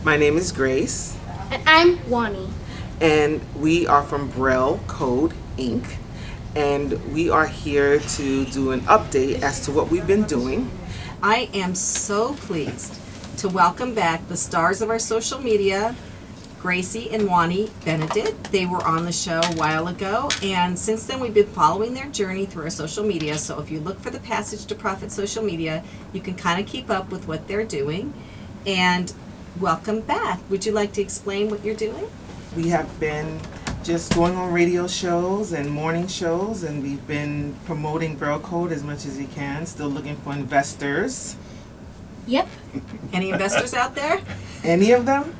My name is Grace. And I'm Wani. And we are from Braille Code Inc. And we are here to do an update as to what we've been doing. I am so pleased to welcome back the stars of our social media, Gracie and Wani Benedith. They were on the show a while ago, and since then we've been following their journey through our social media. So if you look for the Passage to Profit social media, you can kind of keep up with what they're doing. And welcome back. Would you like to explain what you're doing? We have been just going on radio shows and morning shows, and we've been promoting Braille Code as much as we can, still looking for investors. Yep. Any investors out there? Any of them?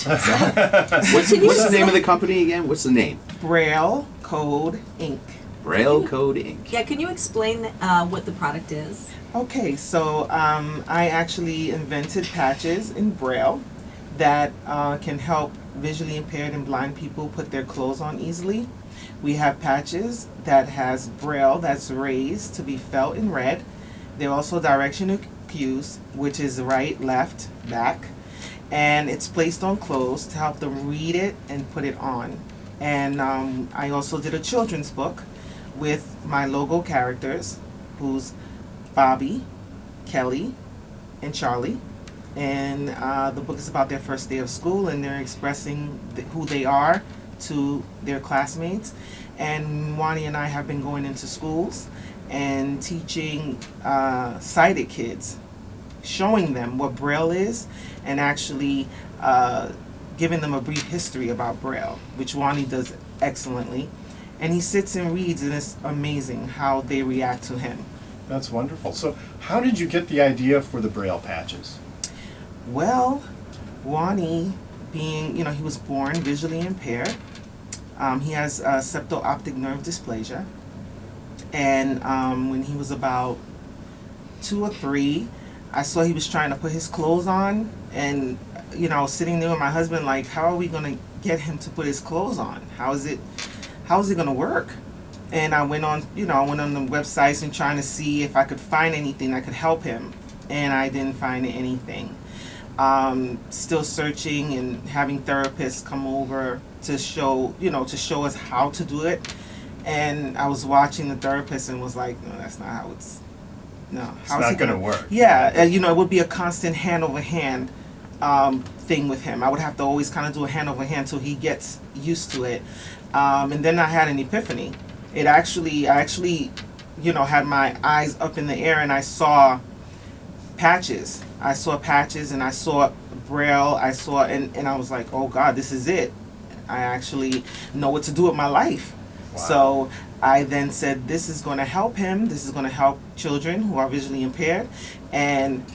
What's the name of the company again? What's the name? Braille Code Inc. Braille Code Inc. Yeah, can you explain what the product is? Okay, so I actually invented patches in Braille that can help visually impaired and blind people put their clothes on easily. We have patches that has Braille that's raised to be felt and read. They're also directional cues, which is right, left, back. And it's placed on clothes to help them read it and put it on. And I also did a children's book with my logo characters, who's Bobby, Kelly, and Charlie. And the book is about their first day of school, and they're expressing who they are to their classmates. And Wani and I have been going into schools and teaching sighted kids, showing them what Braille is, and actually giving them a brief history about Braille, which Wani does excellently. And he sits and reads, and it's amazing how they react to him. That's wonderful. So how did you get the idea for the Braille patches? Well, Wani, being, he was born visually impaired. He has septal optic nerve dysplasia. And when he was about 2 or 3, I saw he was trying to put his clothes on, and I was sitting there with my husband like, how are we going to get him to put his clothes on? How is it going to work? And I went on, the websites and trying to see if I could find anything that could help him, and I didn't find anything. Still searching and having therapists come over to show us how to do it. And I was watching the therapist and was like, no, that's not how it's. No, it's not going to work. Yeah, and it would be a constant hand over hand thing with him. I would have to always kind of do a hand over hand till he gets used to it. And then I had an epiphany. I actually, had my eyes up in the air, and I saw patches. I saw patches, and I saw Braille. And I was like, oh God, this is it. I actually know what to do with my life. Wow. So I then said, this is going to help him. This is going to help children who are visually impaired. And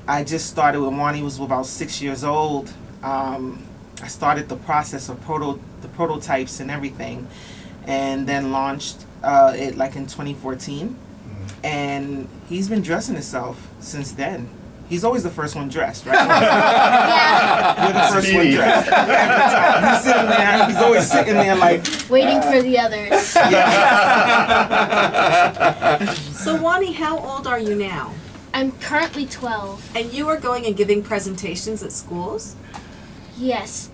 I just started when Wani was about 6 years old. I started the process of the prototypes and everything, and then launched it like in 2014. Mm-hmm. And he's been dressing himself since then. He's always the first one dressed, right? Yeah. You're the first one dressed. Every time. He's sitting there. He's always sitting there like waiting for the others. Yeah. So Wani, how old are you now? I'm currently 12. And you are going and giving presentations at schools? Yes.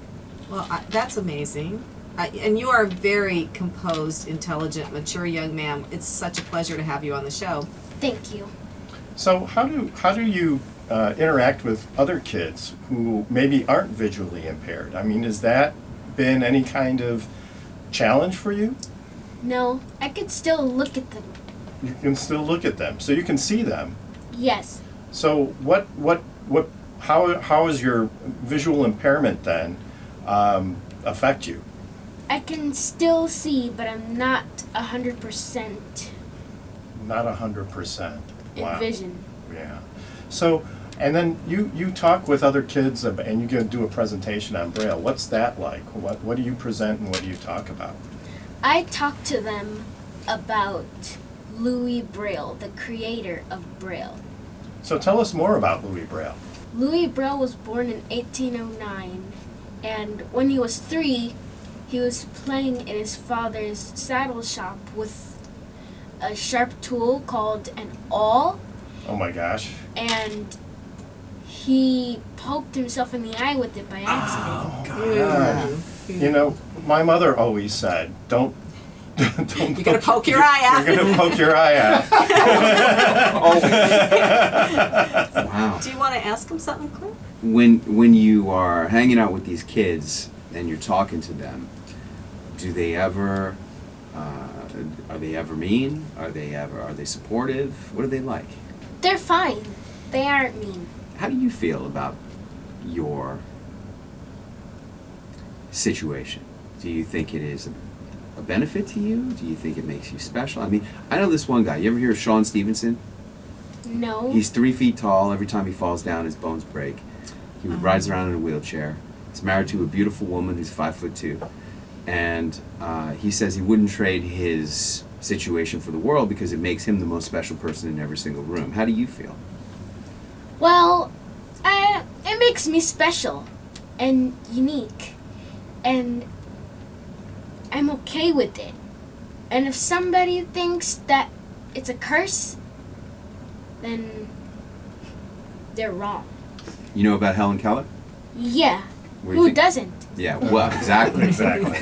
Well, that's amazing. And you are a very composed, intelligent, mature young man. It's such a pleasure to have you on the show. Thank you. So how do you interact with other kids who maybe aren't visually impaired? I mean, has that been any kind of challenge for you? No, I could still look at them. You can still look at them, so you can see them. Yes. So how is your visual impairment then affect you? I can still see, but I'm not 100%. Not 100%. In vision. Yeah. So, and then you talk with other kids and you do a presentation on Braille. What's that like? What do you present and what do you talk about? I talk to them about Louis Braille, the creator of Braille. So tell us more about Louis Braille. Louis Braille was born in 1809, and when he was 3, he was playing in his father's saddle shop with a sharp tool called an awl. Oh my gosh. And he poked himself in the eye with it by accident. God. You know, my mother always said, don't You're gonna poke your eye out. You're gonna poke your eye out. Wow. Do you want to ask him something, Clint? When you are hanging out with these kids and you're talking to them, do they ever are they ever mean? Are they supportive? What are they like? They're fine. They aren't mean. How do you feel about your situation? Do you think it is a benefit to you? Do you think it makes you special? I mean, I know this one guy. You ever hear of Sean Stevenson? No. He's 3 feet tall. Every time he falls down, his bones break. He rides around in a wheelchair. He's married to a beautiful woman who's 5'2", and he says he wouldn't trade his situation for the world because it makes him the most special person in every single room. How do you feel? Well, it makes me special and unique, and I'm okay with it. And if somebody thinks that it's a curse, then they're wrong. You know about Helen Keller? Yeah. What do you Who think? doesn't? Yeah, well, exactly. Exactly.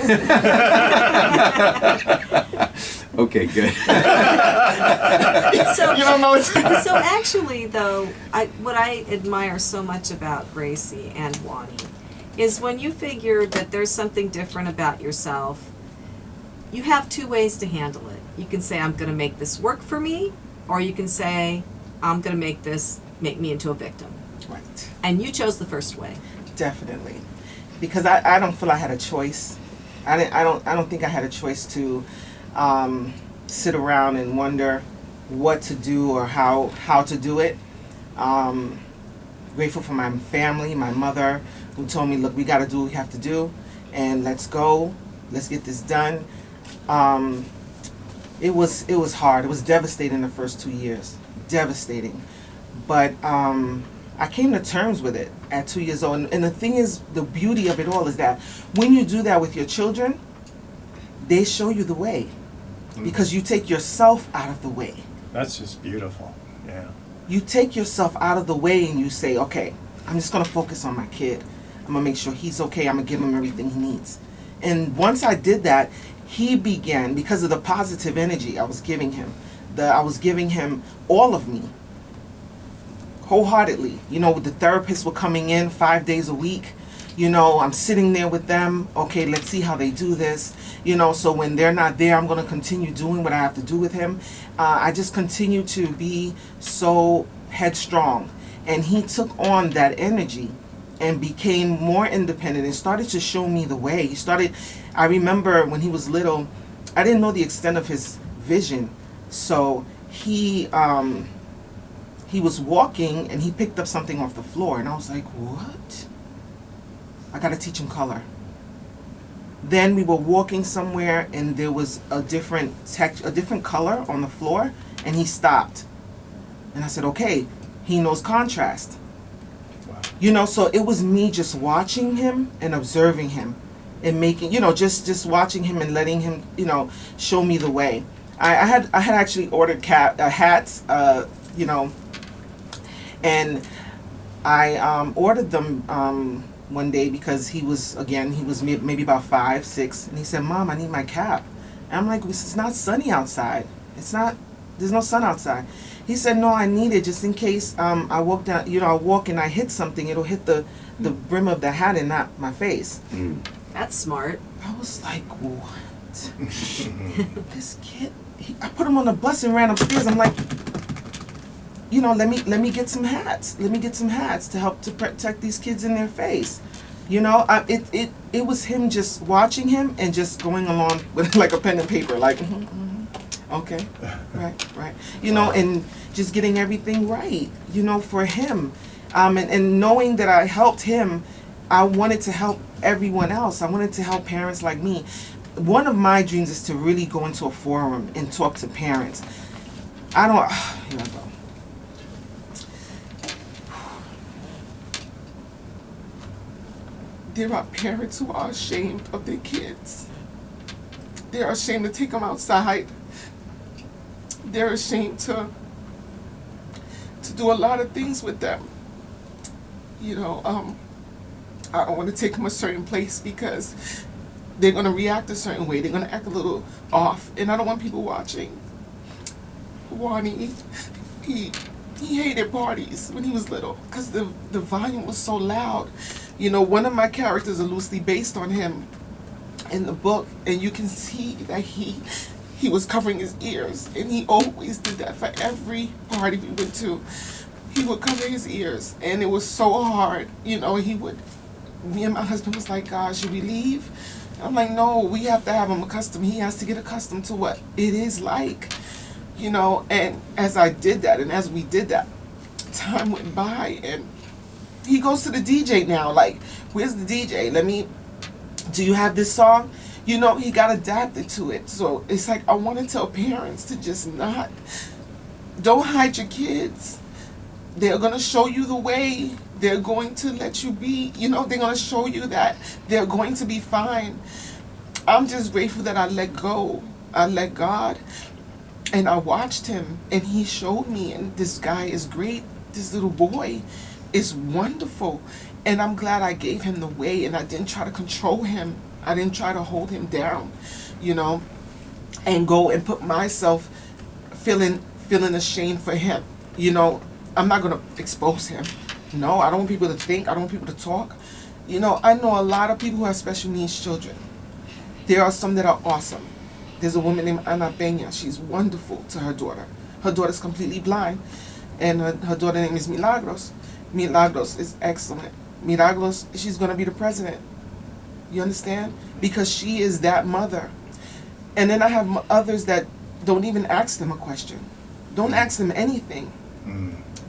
Okay, good. So, You don't know it's so actually, though, what I admire so much about Gracie and Wani is when you figure that there's something different about yourself, you have two ways to handle it. You can say, I'm going to make this work for me, or you can say, I'm going to make me into a victim. Right. And you chose the first way. Definitely, because I don't feel I had a choice. I don't think I had a choice to sit around and wonder what to do or how to do it. Grateful for my family, my mother, who told me, look, we got to do what we have to do, and let's go, let's get this done. It was hard. It was devastating the first 2 years, devastating, but I came to terms with it at 2 years old. And the thing is, the beauty of it all is that when you do that with your children, they show you the way, because you take yourself out of the way. That's just beautiful. Yeah. You take yourself out of the way and you say, okay, I'm just going to focus on my kid. I'm going to make sure he's okay. I'm going to give him everything he needs. And once I did that, he began, because of the positive energy I was giving him, I was giving him all of me, wholeheartedly. You know, the therapists were coming in 5 days a week. You know, I'm sitting there with them. Okay, let's see how they do this. You know, so when they're not there, I'm going to continue doing what I have to do with him. I just continue to be so headstrong. And he took on that energy and became more independent and started to show me the way. I remember when he was little, I didn't know the extent of his vision. So he was walking and he picked up something off the floor, and I was like, what? I gotta teach him color. Then we were walking somewhere and there was a different color on the floor, and he stopped. And I said, okay, he knows contrast. Wow. You know, so it was me just watching him and observing him and making, you know, just watching him and letting him, you know, show me the way. I had actually ordered hats, you know, and I ordered them one day because he was maybe about 5, 6, and he said, Mom, I need my cap. And I'm like, it's not sunny outside. There's no sun outside. He said, no, I need it just in case I walk and I hit something, it'll hit the brim of the hat and not my face. That's smart. I was like, what? This kid, I put him on the bus and ran upstairs. I'm like, you know, let me get some hats. Let me get some hats to help to protect these kids in their face. You know, it was him just watching him and just going along with like a pen and paper, like, okay, right. You know, and just getting everything right, you know, for him. And knowing that I helped him, I wanted to help everyone else. I wanted to help parents like me. One of my dreams is to really go into a forum and talk to parents. Here I go. There are parents who are ashamed of their kids. They're ashamed to take them outside. They're ashamed to do a lot of things with them. you know, I don't want to take him a certain place because they're going to react a certain way. They're going to act a little off, and I don't want people watching. Wani, he hated parties when he was little because the volume was so loud. You know, one of my characters are loosely based on him in the book, and you can see that he was covering his ears, and he always did that for every party we went to. He would cover his ears, and it was so hard. You know, me and my husband was like, God, should we leave? I'm like, no, we have to have him accustomed. He has to get accustomed to what it is like, you know. And as I did that, and as we did that, time went by, and he goes to the DJ now. Like, where's the DJ? Do you have this song? You know, he got adapted to it. So it's like, I want to tell parents to just don't hide your kids. They're going to show you the way. They're going to let you be, you know, they're going to show you that they're going to be fine. I'm just grateful that I let go. I let God, and I watched him, and he showed me, and this guy is great. This little boy is wonderful. And I'm glad I gave him the way, and I didn't try to control him. I didn't try to hold him down, you know, and go and put myself feeling ashamed for him. You know, I'm not going to expose him. No, I don't want people to think. I don't want people to talk. You know, I know a lot of people who have special needs children. There are some that are awesome. There's a woman named Ana Peña. She's wonderful to her daughter. Her daughter's completely blind, and her daughter name is Milagros. Milagros is excellent. Milagros, she's going to be the president. You understand? Because she is that mother. And then I have others that don't even ask them a question. Don't ask them anything.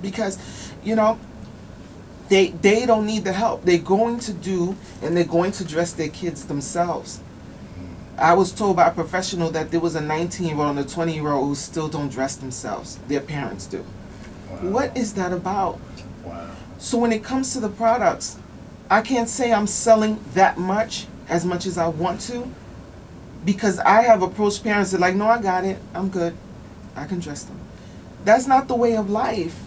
Because, you know, they don't need the help. They're going to do, and they're going to dress their kids themselves. I was told by a professional that there was a 19-year-old and a 20-year-old who still don't dress themselves. Their parents do. Wow. What is that about? Wow. So when it comes to the products, I can't say I'm selling that much as I want to, because I have approached parents that are like, no, I got it. I'm good. I can dress them. That's not the way of life.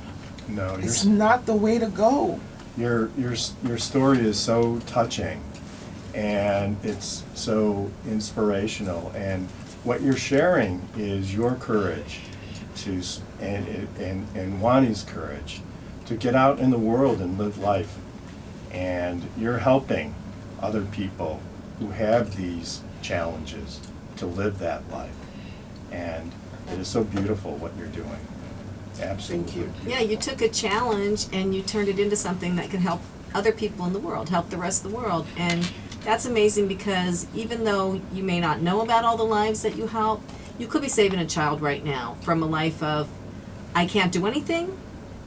No, It's not the way to go. your story is so touching, and it's so inspirational, and what you're sharing is your courage and Wani's courage to get out in the world and live life, and you're helping other people who have these challenges to live that life, and it is so beautiful what you're doing. Absolutely. Thank you. Yeah, you took a challenge and you turned it into something that can help other people in the world, help the rest of the world. And that's amazing, because even though you may not know about all the lives that you help, you could be saving a child right now from a life of, I can't do anything,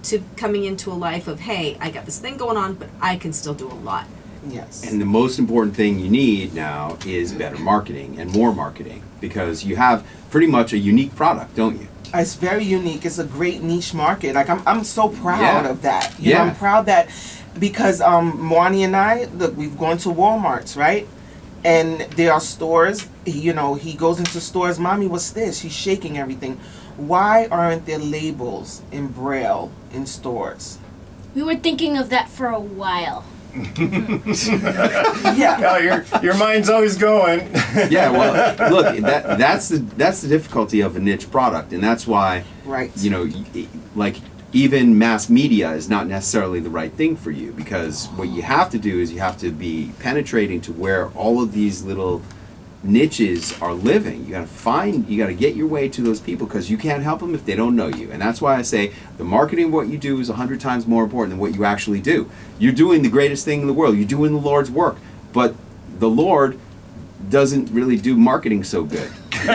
to coming into a life of, hey, I got this thing going on, but I can still do a lot. Yes. And the most important thing you need now is better marketing and more marketing, because you have pretty much a unique product, don't you? It's very unique. It's a great niche market. Like, I'm so proud Yeah. of that. You know, Yeah. I'm proud that because Mwani and I, look, we've gone to Walmarts, right? And there are stores, you know, he goes into stores, Mommy, what's this? He's shaking everything. Why aren't there labels in Braille in stores? We were thinking of that for a while. Yeah. Well, your mind's always going. Yeah, well, look, that's the difficulty of a niche product, and that's why, Right. you know, like, even mass media is not necessarily the right thing for you, because what you have to do is you have to be penetrating to where all of these little niches are living. You got to get your way to those people, because you can't help them if they don't know you. And that's why I say the marketing of what you do is 100 times more important than what you actually do. You're doing the greatest thing in the world. You're doing the Lord's work, but the Lord doesn't really do marketing so good. No,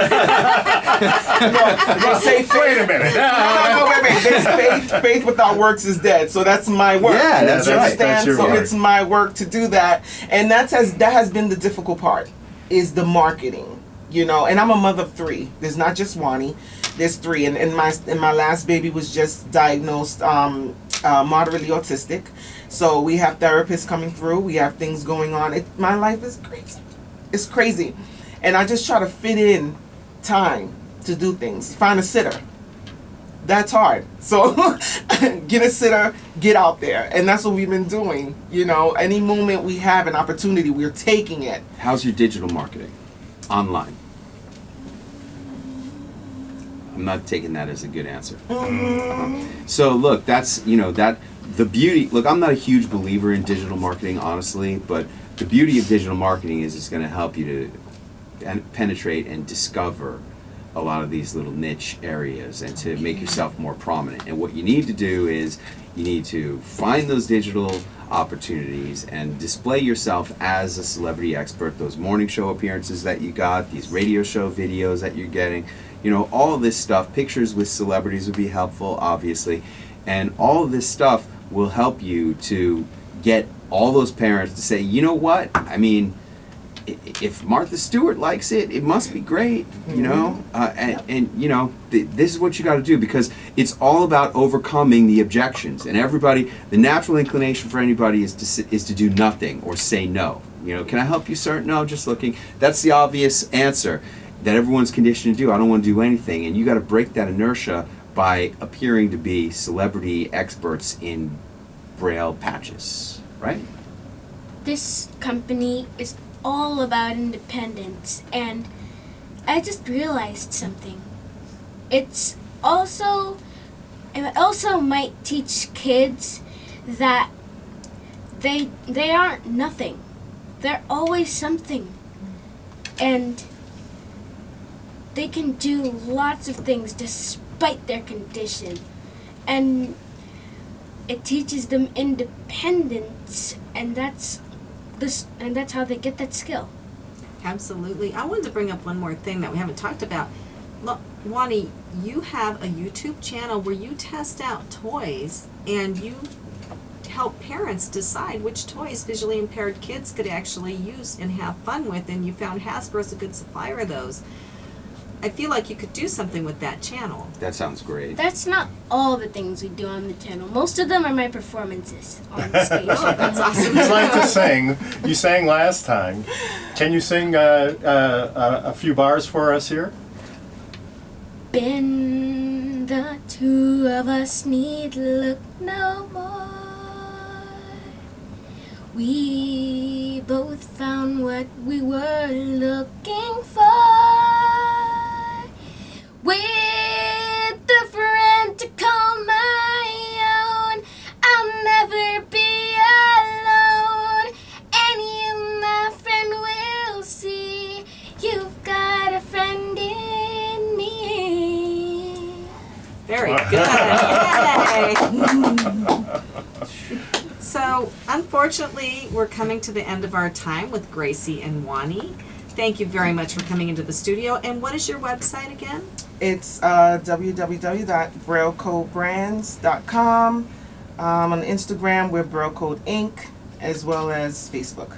say faith. Wait a minute. Wait. There's faith without works is dead. So that's my work. Yeah, that's You right. understand? That's your So work. it's my work to do that, and that has been the difficult part, is the marketing. You know, and I'm a mother of 3. There's not just Wani. There's 3, and my last baby was just diagnosed moderately autistic. So we have therapists coming through. We have things going on. My life is crazy. It's crazy. And I just try to fit in time to do things. Find a sitter. That's hard. So get a sitter, get out there. And that's what we've been doing. You know, any moment we have an opportunity, we're taking it. How's your digital marketing? Online. I'm not taking that as a good answer. So look, that's, you know, that the beauty, look, I'm not a huge believer in digital marketing, honestly, but the beauty of digital marketing is it's going to help you to penetrate and discover a lot of these little niche areas and to make yourself more prominent. And what you need to do is you need to find those digital opportunities and display yourself as a celebrity expert. Those morning show appearances that you got, these radio show videos that you're getting, you know, all of this stuff. Pictures with celebrities would be helpful, obviously, and all of this stuff will help you to get all those parents to say, you know what, I mean, if Martha Stewart likes it, it must be great, you know, and you know, this is what you got to do, because it's all about overcoming the objections. And everybody, the natural inclination for anybody is to do nothing or say no. You know, can I help you, sir? No, just looking. That's the obvious answer that everyone's conditioned to do. I don't want to do anything, and you got to break that inertia by appearing to be celebrity experts in Braille patches, right? This company is all about independence, and I just realized something. It also might teach kids that they aren't nothing. They're always something, and they can do lots of things despite their condition, and it teaches them independence, and that's how they get that skill. Absolutely. I wanted to bring up one more thing that we haven't talked about. Look, Wani, you have a YouTube channel where you test out toys and you help parents decide which toys visually impaired kids could actually use and have fun with, and you found Hasbro's a good supplier of those. I feel like you could do something with that channel. That sounds great. That's not all the things we do on the channel. Most of them are my performances on stage. Oh, that's awesome. You'd like to sing. You sang last time. Can you sing a few bars for us here? Ben, the two of us need look no more. We both found what we were looking for. With a friend to call my own, I'll never be alone. And you, my friend, will see you've got a friend in me. Very good. Yay. So, unfortunately, we're coming to the end of our time with Gracie and Wani. Thank you very much for coming into the studio. And what is your website again? It's www.braillecodebrands.com. On Instagram, we're Braille Code Inc., as well as Facebook.